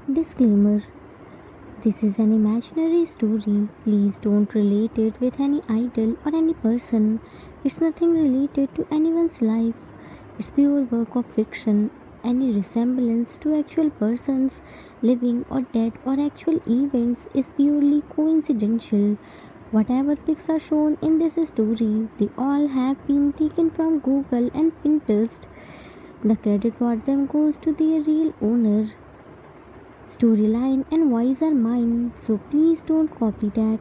Disclaimer: this is an imaginary story. Please don't relate it with any idol or any person. It's nothing related to anyone's life. It's pure work of fiction. Any resemblance to actual persons, living or dead, or actual events is purely coincidental. Whatever pics are shown in this story, they all have been taken from Google and Pinterest. The credit for them goes to their real owner. Storyline and voice are mine, so please don't copy that.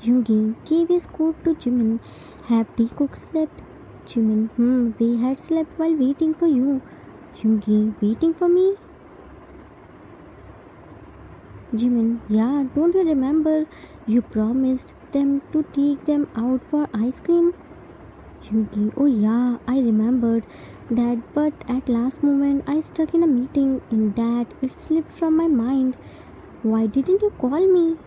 Yoongi gave his coat to Jimin. Have Teacock slept? Jimin, they had slept while waiting for you. Yoongi, waiting for me? Jimin, yeah, don't you remember? You promised them to take them out for ice cream? Yoongi, oh yeah, I remembered that, but at last moment I stuck in a meeting. In that, it slipped from my mind. Why didn't you call me?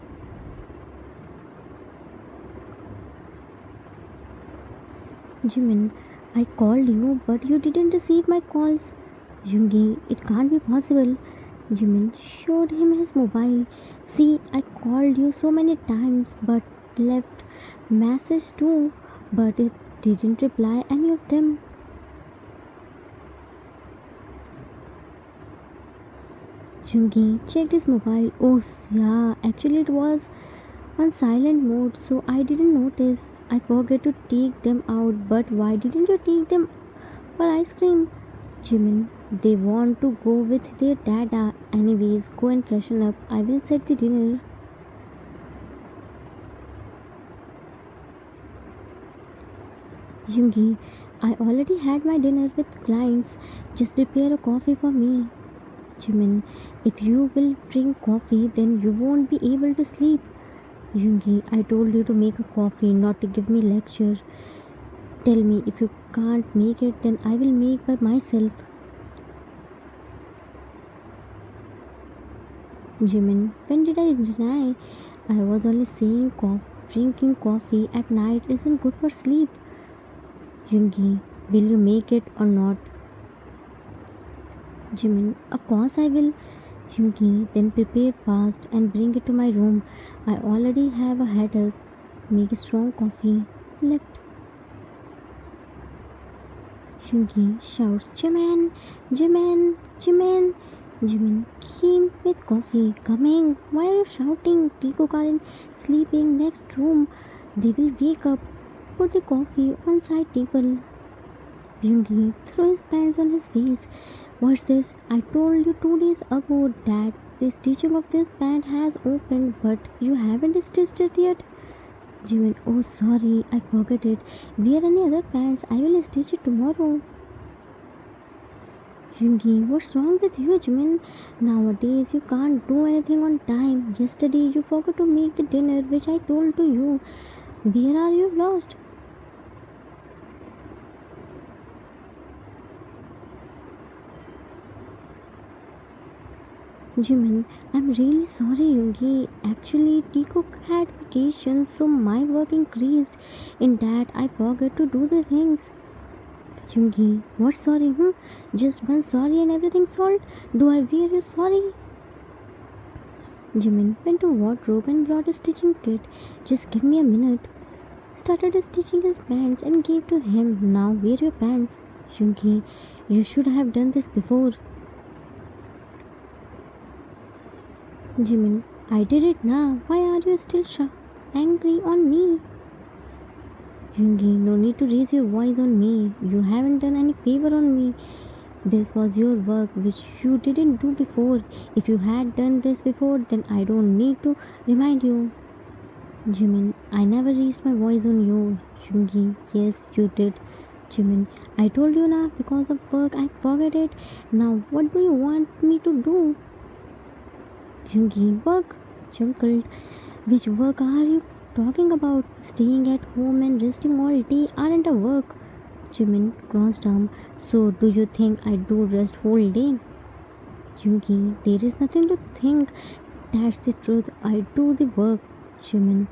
Jimin, I called you, but you didn't receive my calls. Yoongi, it can't be possible. Jimin showed him his mobile. See, I called you so many times, but left message too, but it didn't reply any of them. Jungi checked his mobile. Oh, yeah, actually, it was on silent mode, so I didn't notice. I forgot to take them out, but why didn't you take them for ice cream? Jimin, they want to go with their dada. Anyways, go and freshen up. I will set the dinner. Jungi, I already had my dinner with clients. Just prepare a coffee for me. Jimin, if you will drink coffee, then you won't be able to sleep. Jungi, I told you to make a coffee, not to give me lecture. Tell me, if you can't make it, then I will make by myself. Jimin, when did I deny? I was only saying drinking coffee at night isn't good for sleep. Jungi, will you make it or not? Jimin, of course I will. Jungi, then prepare fast and bring it to my room. I already have a headache. Make a strong coffee. Left. Jungi shouts, Jimin, Jimin, Jimin. Jimin came with coffee. Coming. Why are you shouting? Tico Karan sleeping next room. They will wake up. Put the coffee on side table. Jungi threw his pants on his face. What's this? I told you 2 days ago that the stitching of this pant has opened, but you haven't stitched it yet. Jimin, oh sorry, I forgot it. Wear any other pants? I will stitch it tomorrow. Jungi, what's wrong with you, Jimin? Nowadays you can't do anything on time. Yesterday you forgot to make the dinner which I told to you. Where are you lost? Jimin, I'm really sorry, Yoongi. Actually, Tico had vacation, so my work increased. In that, I forgot to do the things. Yoongi, what sorry? Just one sorry and everything solved? Do I wear you sorry? Jimin went to wardrobe and brought a stitching kit. Just give me a minute. Started stitching his pants and gave to him. Now wear your pants. Yoongi, you should have done this before. Jimin, I did it now. Why are you still angry on me? Yoongi, no need to raise your voice on me. You haven't done any favor on me. This was your work which you didn't do before. If you had done this before, then I don't need to remind you. Jimin, I never raised my voice on you. Yoongi, yes, you did. Jimin, I told you now, because of work I forget it. Now what do you want me to do? Yoongi, work. Chunkled. Which work are you talking about? Staying at home and resting all day aren't a work. Jimin crossed arm. So do you think I do rest whole day? Yoongi, there is nothing to think. That's the truth. I do the work. Jimin,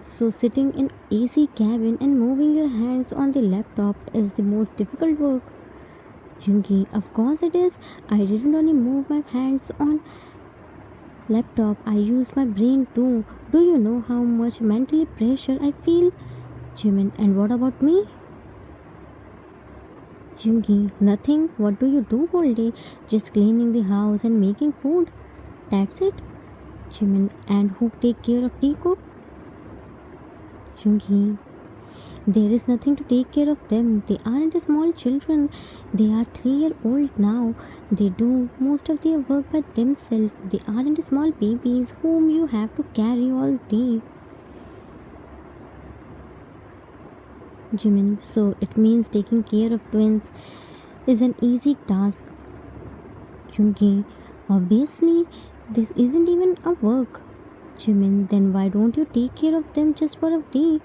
so sitting in AC cabin and moving your hands on the laptop is the most difficult work. Yungi, of course it is. I didn't only move my hands on laptop, I used my brain too. Do you know how much mentally pressure I feel? Jimin, and what about me? Yungi, nothing. What do you do whole day? Just cleaning the house and making food. That's it. Jimin, and who take care of Tico? Yungi, there is nothing to take care of them. They aren't small children. They are 3 year old now. They do most of their work by themselves. They aren't small babies whom you have to carry all day. Jimin, so it means taking care of twins is an easy task. Yungi, obviously, this isn't even a work. Jimin, then why don't you take care of them just for a day?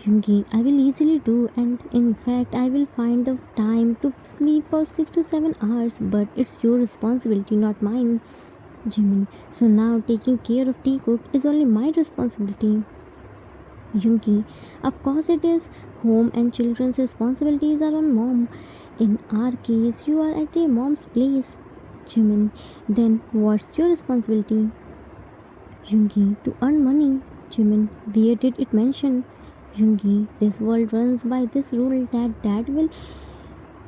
Yungi, I will easily do, and in fact, I will find the time to sleep for 6 to 7 hours, but it's your responsibility, not mine. Jimin, so now taking care of Teacock is only my responsibility. Yungi, of course it is. Home and children's responsibilities are on mom. In our case, you are at their mom's place. Jimin, then what's your responsibility? Yungi, to earn money. Jimin, where did it mention? Yungi, this world runs by this rule that dad will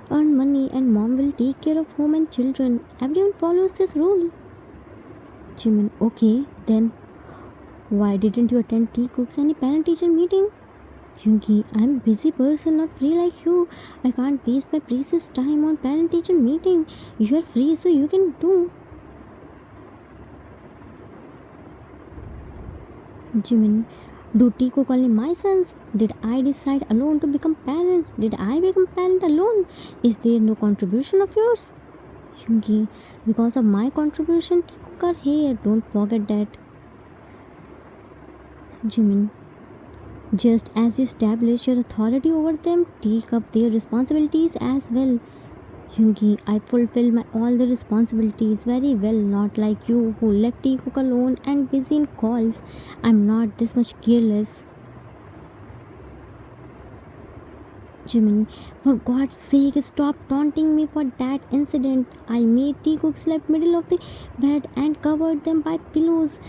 earn money and mom will take care of home and children. Everyone follows this rule. Jimin, okay, then why didn't you attend Teacock's any parent teacher meeting? Yungi, I'm a busy person, not free like you. I can't waste my precious time on parent teacher meeting. You are free, so you can do. Jimin, do Tico only my sons? Did I decide alone to become parents? Did I become parent alone? Is there no contribution of yours? Yungi, because of my contribution, Tico are here. Don't forget that. Jimin, just as you establish your authority over them, take up their responsibilities as well. Yungi, I fulfill my all the responsibilities very well, not like you who left Teacock alone and busy in calls. I'm not this much careless. Jimin, for God's sake, stop taunting me for that incident. I made Teacock sleep middle of the bed and covered them by pillows.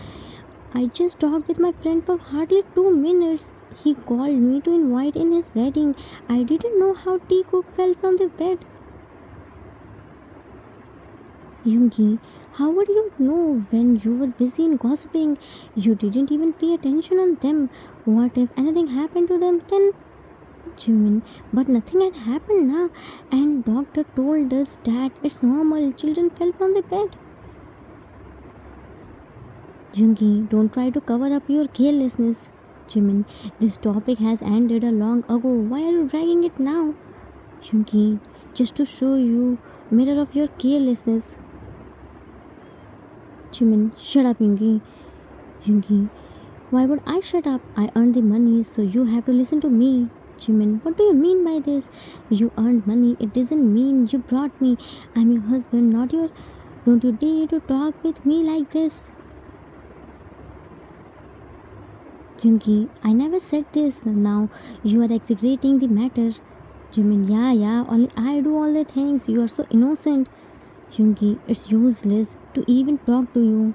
I just talked with my friend for hardly 2 minutes. He called me to invite in his wedding. I didn't know how Teacock fell from the bed. Yungi, how would you know when you were busy in gossiping? You didn't even pay attention on them. What if anything happened to them then? Jimin, but nothing had happened now, and doctor told us that it's normal. Children fell from the bed. Yungi, don't try to cover up your carelessness. Jimin, this topic has ended a long ago. Why are you dragging it now? Yungi, just to show you mirror of your carelessness. Jimin, shut up, Yungi. Yungi, why would I shut up? I earned the money, so you have to listen to me. Jimin, what do you mean by this? You earned money. It doesn't mean you brought me. I'm your husband, not your. Don't you dare to talk with me like this. Yungi, I never said this. Now you are exaggerating the matter. Jimin, yeah, only I do all the things. You are so innocent. Yungi, it's useless to even talk to you.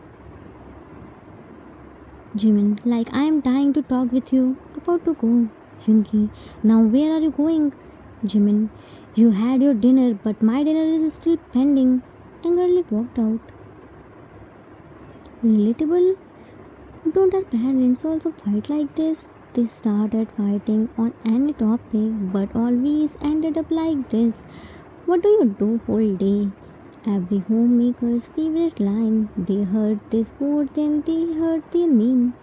Jimin, like I am dying to talk with you. About to go. Yungi, now where are you going? Jimin, you had your dinner, but my dinner is still pending. Angrily walked out. Relatable? Don't our parents also fight like this? They started fighting on any topic, but always ended up like this. What do you do whole day? Every homemaker's favorite line. They heard this more than they heard their name.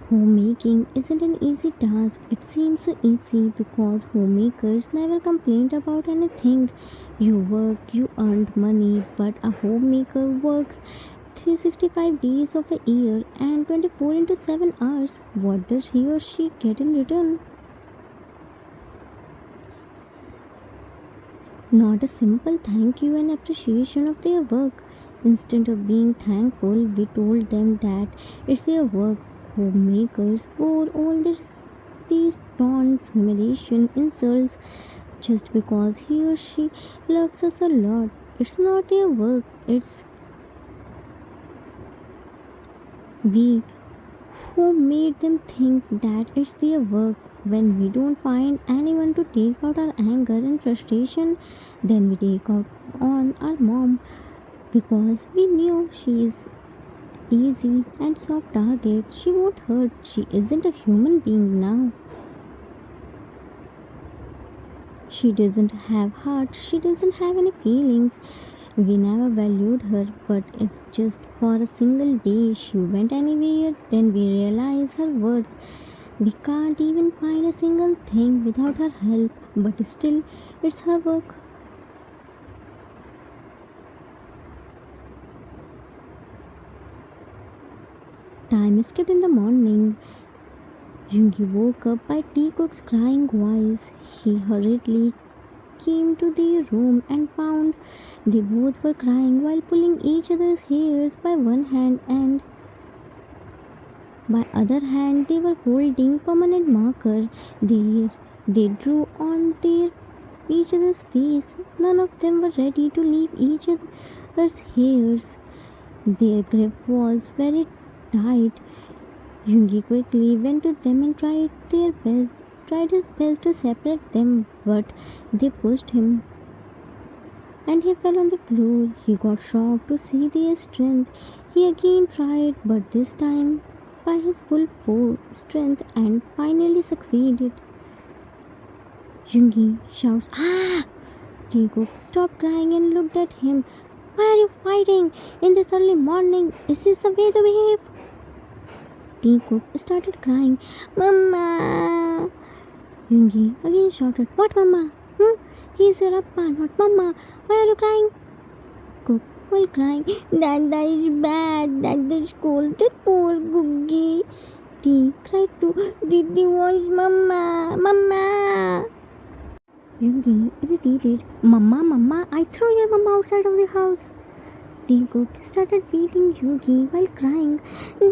Homemaking isn't an easy task. It seems so easy because homemakers never complained about anything. You work, you earned money, but a homemaker works 365 days of a year and 24 into 7 hours. What does he or she get in return? Not a simple thank you and appreciation of their work. Instead of being thankful, we told them that it's their work. Homemakers bore all these taunts, humiliation, insults, just because he or she loves us a lot. It's not their work, it's we who made them think that it's their work. When we don't find anyone to take out our anger and frustration, then we take out on our mom because we knew she's easy and soft target. She won't hurt. She isn't a human being now. She doesn't have heart. She doesn't have any feelings. We never valued her, but if just for a single day she went anywhere, then we realize her worth. We can't even find a single thing without her help, but still, it's her work. Time skipped in the morning. Yoongi woke up by Teacock's crying voice. He hurriedly came to their room and found they both were crying while pulling each other's hairs by one hand and by other hand they were holding permanent marker. They drew on their each other's face. None of them were ready to leave each other's hairs. Their grip was very tight. Yoongi quickly went to them and tried his best to separate them, but they pushed him and he fell on the floor. He got shocked to see their strength. He again tried, but this time by his full strength and finally succeeded. Yoongi shouts, "Ah!" Taekook stopped crying and looked at him. "Why are you fighting in this early morning? Is this the way to behave?" Taekook started crying. "Mama!" Yoongi again shouted, "What, Mama? He's your Appa, not Mama. Why are you crying?" Cook while crying, "Dada is bad. Dada scolded poor Googie." T cried too. "Didi wants Mama. Mama!" Yoongi irritated, Mama, I throw your Mama outside of the house." Taekook started beating Yoongi while crying,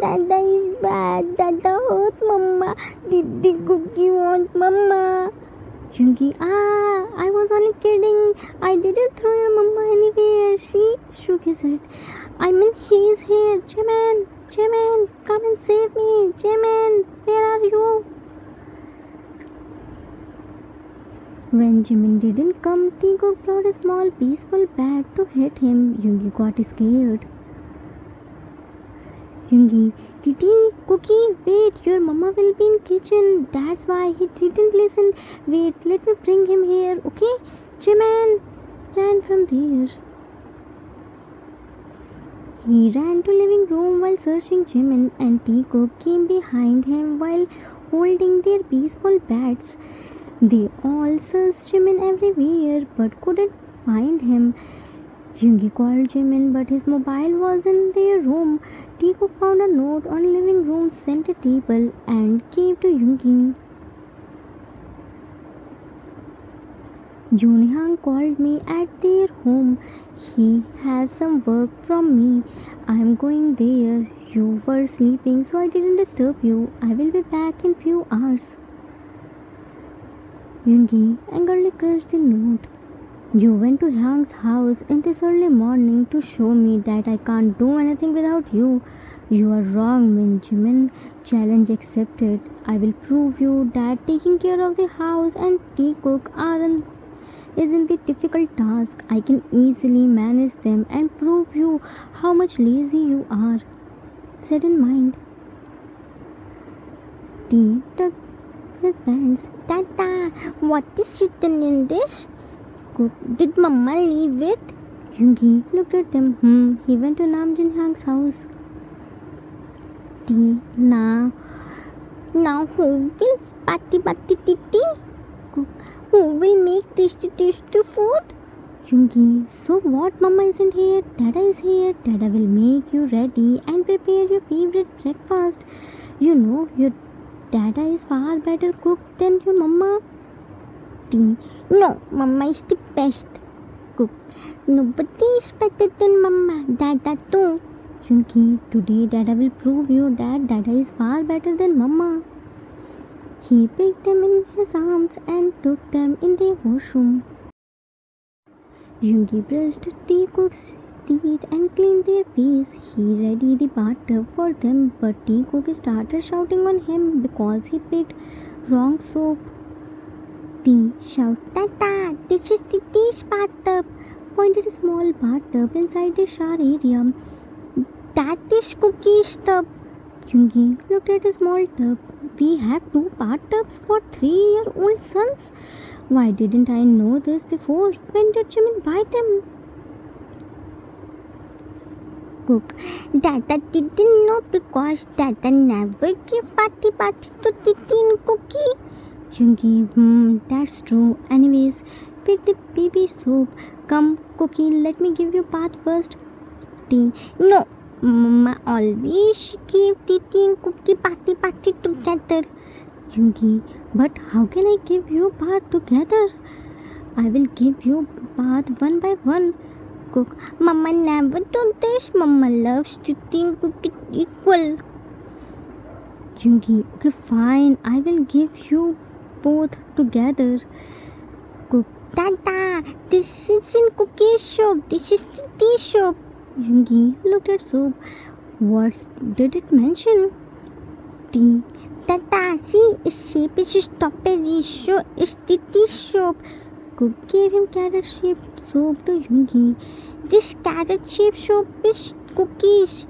"Dada is bad. Dada hurt Mama. Didi Googie wants Mama." Yoongi, I was only kidding. I didn't throw your Mama anywhere." She shook his head. "I mean, he's here. Jamin, come and save me. Jamin, where are you?" When Jimin didn't come, Taekook brought a small baseball bat to hit him. Yoongi got scared. Yoongi, "Didi, Cookie, wait, your Mama will be in kitchen. That's why he didn't listen. Wait, let me bring him here, okay?" Jimin ran from there. He ran to living room while searching Jimin, and Taekook came behind him while holding their baseball bats. They all searched Jimin everywhere but couldn't find him. Yoongi called Jimin but his mobile was in their room. Taekook found a note on living room's center table and gave to Yoongi. Junhyang called me at their home. He has some work from me. I am going there. You were sleeping so I didn't disturb you. I will be back in few hours. Yoongi angrily crushed the note. You went to Hyang's house in this early morning to show me that I can't do anything without you. You are wrong, Min Jimin. Challenge accepted. I will prove you that taking care of the house and Taekook isn't the difficult task. I can easily manage them and prove you how much lazy you are. Set in mind. T tucked his pants. Tata, what is written in this? Did Mama leave it? Yoongi looked at them. He went to Nam Jin Hyang's house. T, now who will patti titi? Who will make this food? Yoongi, so what? Mama isn't here. Dada is here. Dada will make you ready and prepare your favorite breakfast. You know, your Dada is far better cook than your Mama. Timmy, no, Mama is the best cook. Nobody is better than Mama. Dada too. Yoongi, today Dada will prove you that Dada is far better than Mama. He picked them in his arms and took them in the washroom. Yoongi brushed Teacook's teeth and cleaned their face. He readied the bathtub for them, but Teacook started shouting on him because he picked wrong soap. T shouted, Tata, this is the dish bathtub. Pointed a small bathtub inside the shower area. That is Cookie's tub. Yoongi looked at a small tub. We have two bathtubs for 3-year-old sons. Why didn't I know this before? When did Jimin buy them? Cook. Dada didn't know because Dada never gave party to Titi and Cookie. Yoongi, that's true. Anyways, pick the baby soap. Come, Cookie, let me give you bath first. T. No, Mama always gave Titi and Cookie party together. Yoongi, but how can I give you bath together? I will give you bath one by one. Cook, Mama never do this. Mama loves Titi and Cookie equal. Yoongi, okay, fine. I will give you both together. Cook, Tata, this isn't Cookie's soap. This is Titi's soap. Yoongi looked at soap. What did it mention? T. Tata, see, its shape is strawberry, so it's Titi's soap. Cook gave him carrot-shaped soap to Yoongi. This carrot-shaped soap is Cookie's.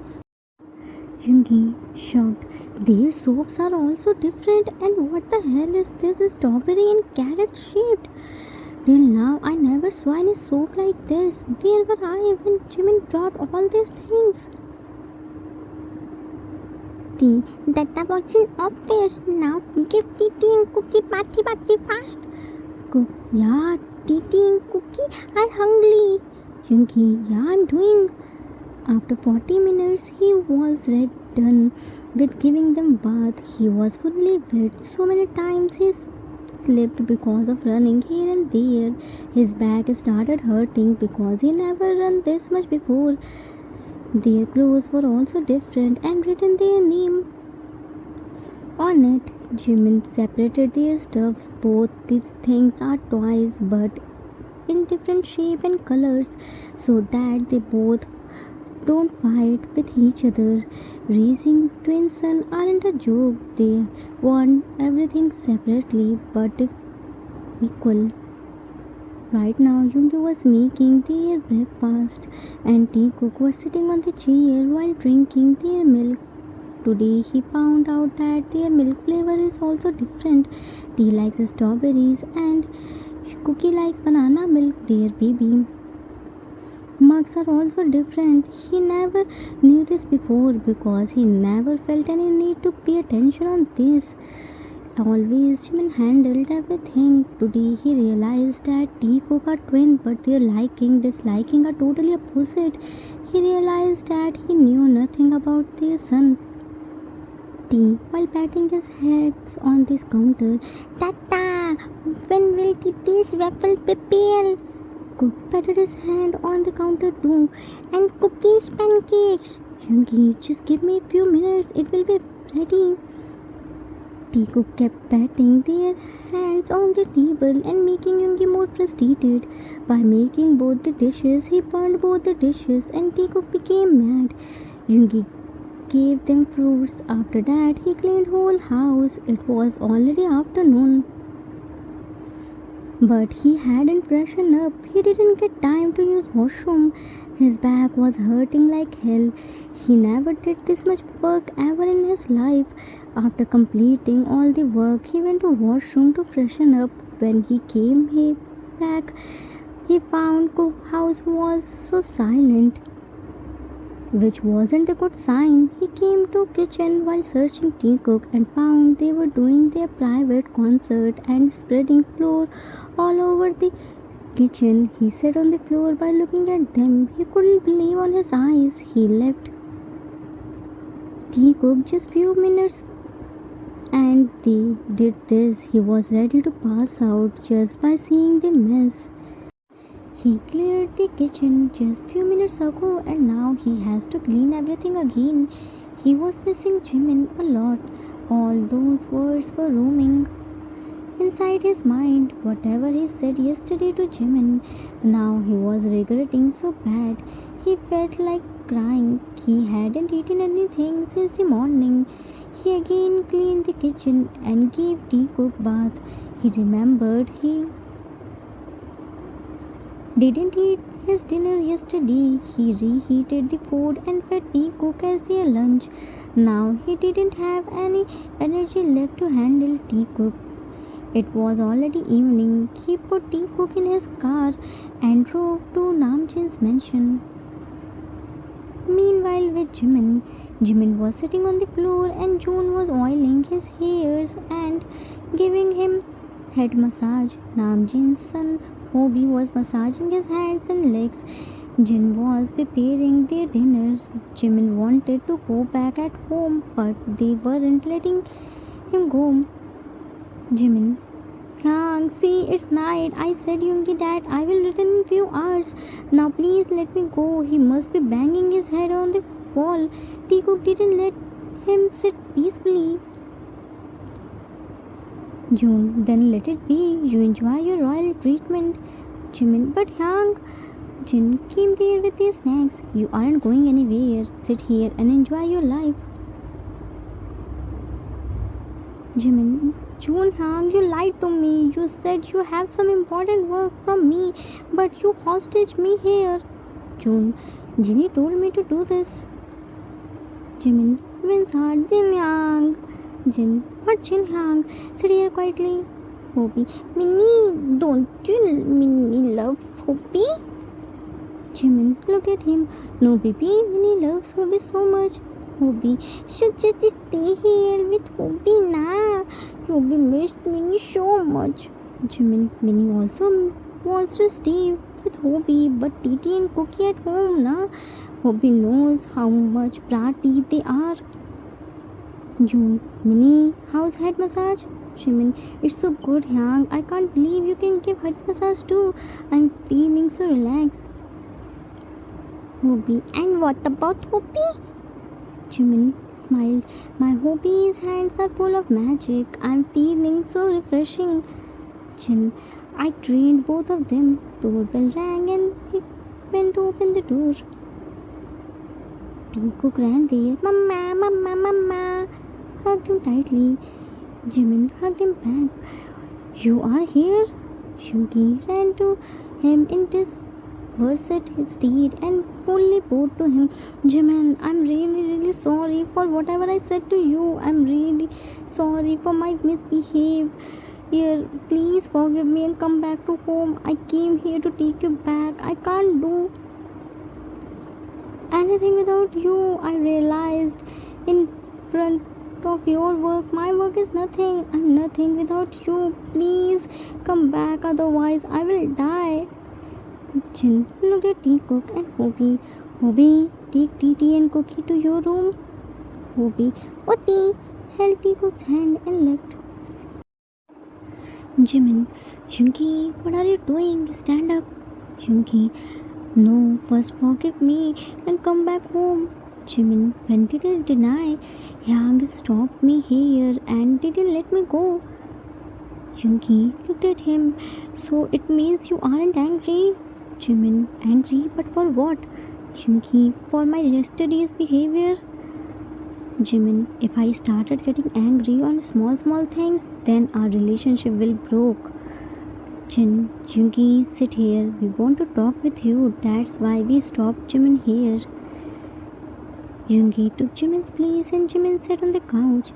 Yoongi shocked. These soaps are also different, and what the hell is this strawberry and carrot shaped? Till now, I never saw any soap like this. Where were I when Jimin brought all these things? T. Dada was in office. Now give Titi and Cookie party fast. Cook. Yeah, Titi and Cookie are hungry. Yoongi. Yeah, I'm doing. After 40 minutes, he was done with giving them bath. He was fully wet. So many times he slipped because of running here and there. His back started hurting because he never run this much before. Their clothes were also different and written their name on it. Jimin separated their stuffs. Both these things are toys but in different shape and colors so that they both don't fight with each other. Raising twin sons aren't a joke. They want everything separately but equal. Right now, Yoongi was making their breakfast and Teacook was sitting on the chair while drinking their milk. Today, he found out that their milk flavor is also different. Tea likes strawberries and Cookie likes banana milk, their baby. Mugs are also different. He never knew this before because he never felt any need to pay attention on this. Always Jimin handled everything. Today he realized that Teacook are twin but their disliking are totally opposite. He realized that he knew nothing about their sons. T. While patting his heads on this counter, Tata, when will this waffle prepare? Cook patted his hand on the counter too. And Cookie's pancakes. Yoongi, just give me a few minutes, it will be ready. Teacook kept patting their hands on the table and making Yoongi more frustrated. By making both the dishes, he burned both the dishes and Teacook became mad. Yoongi gave them fruits. After that, he cleaned whole house. It was already afternoon. But he hadn't freshened up. He didn't get time to use washroom. His back was hurting like hell. He never did this much work ever in his life. After completing all the work, he went to washroom to freshen up. When he came back, he found house was so silent, which wasn't a good sign. He came to kitchen while searching Teacook and found they were doing their private concert and spreading flour all over the kitchen. He sat on the floor by looking at them. He couldn't believe on his eyes. He left Teacook just few minutes and they did this. He was ready to pass out just by seeing the mess. He cleared the kitchen just few minutes ago and now he has to clean everything again. He was missing Jimin a lot. All those words were roaming inside his mind. Whatever he said yesterday to Jimin, now he was regretting so bad. He felt like crying. He hadn't eaten anything since the morning. He again cleaned the kitchen and gave Teacock bath. He remembered he didn't eat his dinner yesterday. He reheated the food and fed Teacock as their lunch. Now he didn't have any energy left to handle Teacock. It was already evening. He put Teacock in his car and drove to Namjin's mansion. Meanwhile, with Jimin was sitting on the floor and June was oiling his hairs and giving him head massage. Namjin's son Hobie was massaging his hands and legs. Jin was preparing their dinner. Jimin wanted to go back at home, but they weren't letting him go. Jimin, Hyang, see, it's night. I said Yoongi that I will return in few hours. Now please let me go. He must be banging his head on the wall. Teacock didn't let him sit peacefully. June, then let it be. You enjoy your royal treatment. Jimin, but Hyang, Jin came there with his snacks. You aren't going anywhere. Sit here and enjoy your life. Jimin, June Hyang, you lied to me. You said you have some important work from me, but you hostage me here. June, Jinny told me to do this. Jimin, Vin's heart, Jin Hyang. Jin, what Jin Hyang? Sit here quietly. Hobie, Minnie, don't you Minnie love Hobie? Jimin looked at him. No, baby, Minnie loves Hobie so much. Hobie, should just stay here with Hobie now. Hobie missed Minnie so much. Jimin, Minnie also wants to stay with Hobie, but Titi and Cookie at home na. Hobie knows how much bratty they are. June, Minnie, how's head massage? Jimin, it's so good, Hyang. I can't believe you can give head massage too. I'm feeling so relaxed. Hobie, and what about Hobie? Jimin smiled. My Hobie's hands are full of magic. I'm feeling so refreshing. Jin, I trained both of them. Doorbell rang and he went to open the door. Teacock ran there. Mama, mama, mama. Hugged him tightly. Jimin hugged him back. You are here? Yoongi ran to him in disversed steed and fully bowed to him. Jimin, I'm really sorry for whatever I said to you. I'm really sorry for my misbehavior. Please forgive me and come back to home. I came here to take you back. I can't do anything without you. I realized in front of your work, my work is nothing. I'm nothing without you. Please come back, otherwise I will die. Jin looked at Teacock and Hobie. Hobie, take Titi and Cookie to your room. Hobie, Oti, held Teacock's hand and left. Jimin, Yoongi, what are you doing? Stand up. Yoongi, no, first forgive me and come back home. Jimin, when did I deny? Hyang stopped me here and didn't let me go. Yoongi looked at him. So it means you aren't angry? Jimin, angry, but for what? Yoongi, for my yesterday's behavior. Jimin, if I started getting angry on small things, then our relationship will broke. Jin, Yoongi, sit here. We want to talk with you. That's why we stopped Jimin here. Yoongi took Jimin's place and Jimin sat on the couch.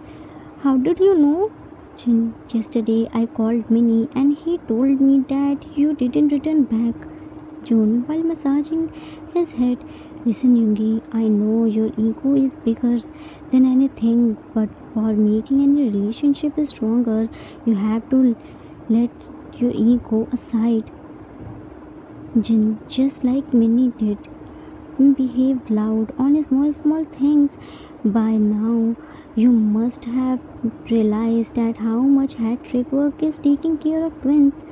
How did you know? Jin, yesterday I called Minnie and he told me that you didn't return back. June, while massaging his head, listen Yoongi, I know your ego is bigger than anything, but for making any relationship stronger, you have to let your ego aside. Jin, just like Minnie did, behave loud on small things. By now, you must have realized that how much hat-trick work is taking care of twins.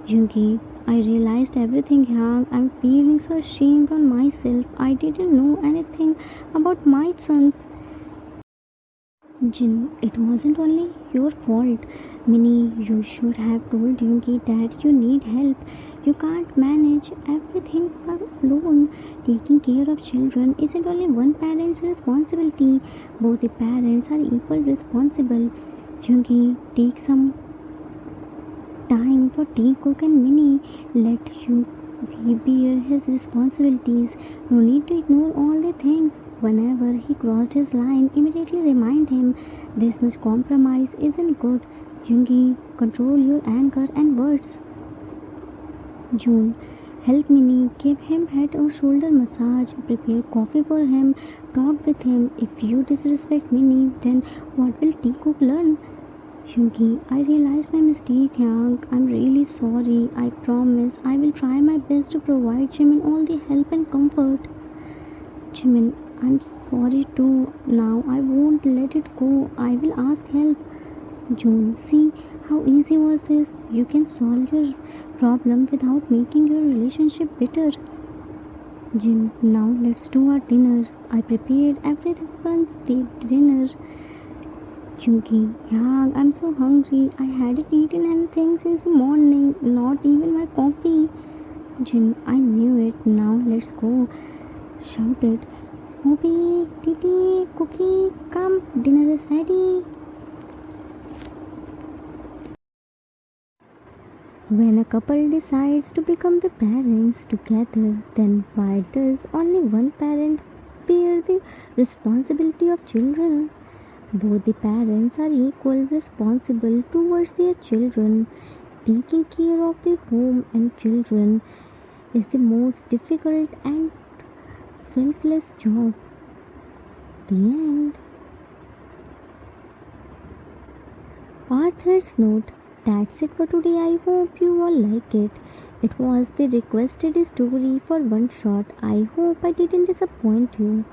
Yoongi, I realized everything, Hyang. I'm feeling so ashamed on myself. I didn't know anything about my sons. Jin, it wasn't only your fault. Minnie, you should have told Yungi that you need help. You can't manage everything alone. Taking care of children isn't only one parent's responsibility. Both the parents are equal responsible. Yungi, take some time for Teacock and Minnie. Let you he bear his responsibilities. No need to ignore all the things. Whenever he crossed his line, immediately remind him this much compromise isn't good. Jungi, control your anger and words. June, help Minnie, give him head or shoulder massage, prepare coffee for him, talk with him. If you disrespect Minnie, then what will Teacock learn? Yungi, I realized my mistake, Yang. I'm really sorry. I promise I will try my best to provide Jimin all the help and comfort. Jimin, I'm sorry too. Now I won't let it go. I will ask help. June, see how easy was this? You can solve your problem without making your relationship bitter. Jin, now let's do our dinner. I prepared everyone's favorite dinner. Junki, yeah, I'm so hungry. I hadn't eaten anything since the morning, not even my coffee. Jin, I knew it. Now let's go. Shouted, Moby, Titi, Cookie, come, dinner is ready. When a couple decides to become the parents together, then why does only one parent bear the responsibility of children? Both the parents are equal responsible towards their children. Taking care of the home and children is the most difficult and selfless job. The end. Arthur's note. That's it for today. I hope you all like it. It was the requested story for one shot. I hope I didn't disappoint you.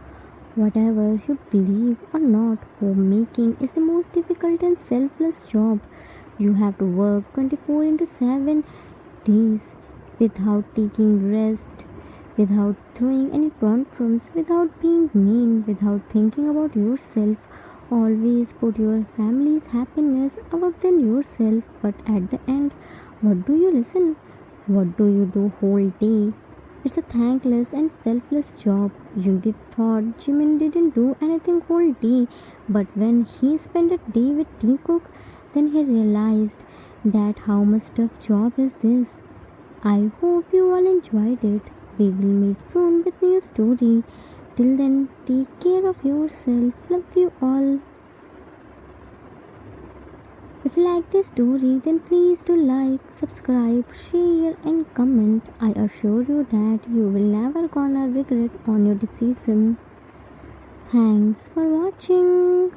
Whatever you believe or not, homemaking is the most difficult and selfless job. You have to work 24 into 7 days without taking rest, without throwing any tantrums, without being mean, without thinking about yourself. Always put your family's happiness above than yourself. But at the end, what do you listen? What do you do whole day? It's a thankless and selfless job. Jungi thought Jimin didn't do anything whole day, but when he spent a day with Teacock, then he realized that how much tough job is this. I hope you all enjoyed it. We will meet soon with new story. Till then, take care of yourself. Love you all. If you like this story, then please do like, subscribe, share, and comment. I assure you that you will never gonna regret on your decision. Thanks for watching.